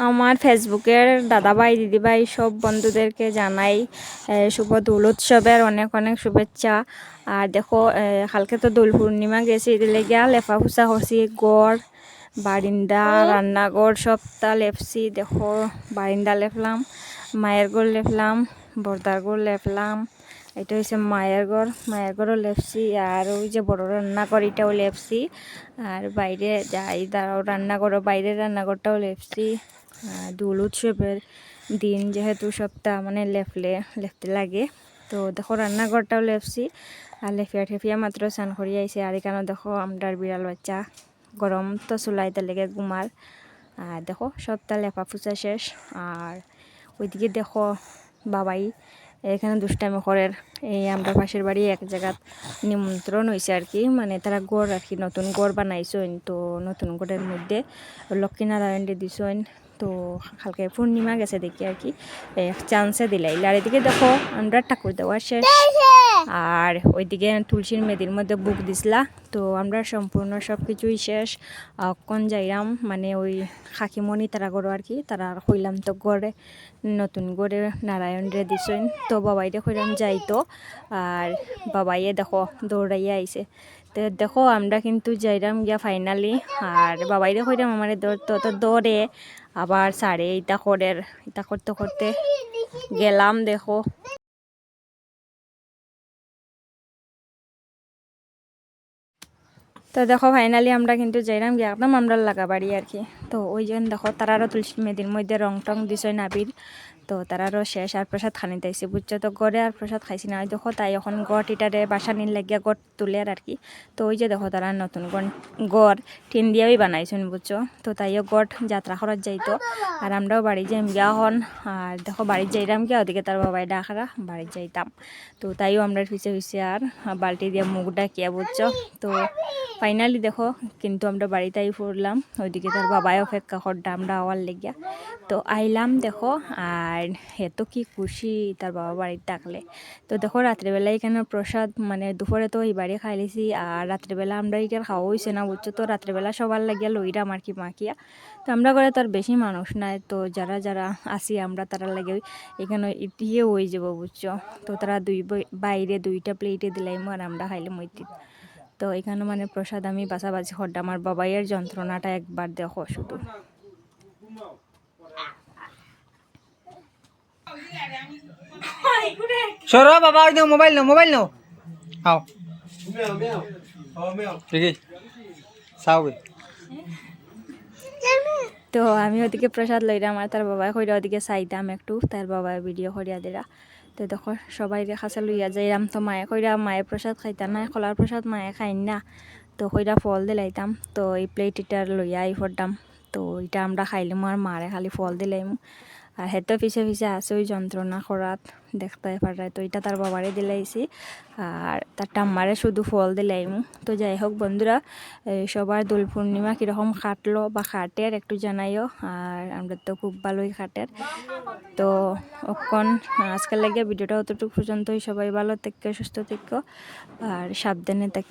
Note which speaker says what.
Speaker 1: আমার ফেসবুকের দাদাভাই দিদিভাই সব বন্ধুদেরকে জানাই শুভ দোল উৎসবের অনেক অনেক শুভেচ্ছা। আর দেখো কালকে তো দোল পূর্ণিমা গেছে, এদিকে গিয়া লেফা ফুসা করছি, গড় বারিন্দা রান্নাঘর সবটা লেপছি। দেখো বারিন্দা লেপলাম, মায়ের ঘর লেপলাম, বর্দার ঘর লেপলাম, এটা হচ্ছে মায়ের ঘরও লেপছি। আর ওই যে বড় রান্নাঘর এটাও লেপছি। আর বাইরে যাই দাঁড়াও রান্নাঘরও, বাইরের রান্নাঘরটাও লেপছি। দোল উৎসবের দিন যেহেতু সপ্তাহ মানে লেপতে লাগে, তো দেখো রান্নাঘরটাও লেপছি। আর লেফিয়া ঠেফিয়া মাত্র স্নান করিয়া আইছে। আর এখানে দেখো আমরার বিড়াল বাচ্চা গরম তো চুলাইতে লেগে ঘুমার। আর দেখো সবটা লেপা ফুচা শেষ। আর ওইদিকে দেখো বাবাই এখানে দুষ্টামি করে। এই আমরা পাশের বাড়ি এক জায়গাত নিমন্ত্রণ হয়েছে আর কি, মানে তারা গড় আর কি নতুন গড় বানাইছেন। তো নতুন গড়ের মধ্যে লক্ষ্মীনারায়ণ দিছেন। তো কালকে পূর্ণিমা গেছে দেখি আর কি চান্সে দিলাই। আর এদিকে দেখো আমরা ঠাকুর দেওয়া শেষ। আর ওইদিকে তুলসীর মেদির মধ্যে বুক দিছিলা। তো আমরা সম্পূর্ণ সব কিছুই শেষ। কোন যাইরাম মানে ওই খাকিমণি তারা গড়ো আর কি, তারা কইলাম তো গড়ে নতুন গড়ে নারায়ণ রে দিছেন। তো বাবাইরে কইলাম যাইতো। আর বাবাইয়ে দেখো দৌড়াইয়া আইছে। তো দেখো আমরা কিন্তু যাইরাম গিয়া ফাইনালি। আর বাবাইরে কইরাম আমার তো দৌড়ে আবার সাড়ে ইটা করতে করতে গেলাম। দেখো তো দেখো ফাইনালি আমরা কিন্তু যাইলাম গিয়ে একদম আমরা লাগা বাড়ি আর কি। তো ওই জন্য দেখো তারারও তুলসী মেদির মধ্যে রং টং দিছে নাবির। তো তারারও শেষ। আর প্রসাদ খানি তাইছে বুঝছো। তো গড়ে আর প্রসাদ খাইছি না। দেখো তাই এখন গড় ইটারে বাসা নিন লাগিয়া গড় তুলে আর কি। তো ওই যে দেখো তারা নতুন গড় টিন দিয়েই বানাইছেন বুঝছো। তো তাইও গড় যাত্রা করার যাইতো। আর আমরাও বাড়ি যাইম গিয়া হন। আর দেখো বাড়ি যাইতাম গিয়া ওদিকে তার বাবাই ডাকরা বাড়ি যাইতাম। তো তাইও আমরা পিছে আর বালতি দিয়ে মুখ ডাকিয়া বুঝছো। তো ফাইনালি দেখো কিন্তু আমরা বাড়িতেই পড়লাম। ওইদিকে তার বাবাই অপেক্ষা করতে আমরা আওয়ার লেগিয়া। তো আইলাম দেখো। আর এত কি খুশি তার বাবা বাড়িতে ডাকলে। তো দেখো রাত্রেবেলা এখানে প্রসাদ মানে দুপুরে তো এই বাড়ি খাইলেছি। আর রাত্রেবেলা আমরা এখানে খাওয়া হয়েছে না বুঝছো। তো রাত্রেবেলা সবার লাগিয়া লইরাম আর কি মাখিয়া। তো আমরা করে তার বেশি মানুষ নাই, তো যারা যারা আসি আমরা তারা লাগে এখানে ইটিয়ে হয়ে যাবো বুঝছো। তো তারা বাইরে দুইটা প্লেটে দিলাইম আর আমরা খাইলাম ওইটি। তো এখানে মানে প্রসাদ আমি বাছাবাছি করতাম। আমার বাবাইয়ের যন্ত্রণাটা একবার দেখো শুধু।
Speaker 2: সরো বাবা, ওই নাও মোবাইল নাও আও ঠিক আছে সাউবে।
Speaker 1: তো আমি ওদিকে প্রসাদ লইলাম আর তার বাবাই কইরা ওদিকে চাইতাম একটু, তার বাবাই ভিডিও করিয়া দিলা। তো দেখো সবাই কাছে লইয়া যাইরাম। তো মায়ে কইরা মায়ে প্রসাদ খাইতাম না, খোলার প্রসাদ মায়ে খাইন না। তো কইরা ফল দিলাইতাম। তো এই প্লেট এটা লইয়া আই পড়তাম। তো এটা আমরা খাইলাম আর মারে খালি ফল দিলাইম। আর হেতো পিছে পিছে আছে ওই যন্ত্রণা করাত দেখতে পারায়। তো এটা তার বাবারে দিলাইছি আর তার টাম্মারে শুধু ফল দিলাইম। তো যাই হোক বন্ধুরা, সবার দোল পূর্ণিমা কীরকম কাটলো বা কাটের একটু জানাইও। আর আমরা তো খুব ভালোই কাটের। তো অক্ষণ আজকাল লাগে ভিডিওটা অতটুকু পর্যন্তই। সবাই ভালো থেকো, সুস্থ থেকো আর সাবধানে থেকো।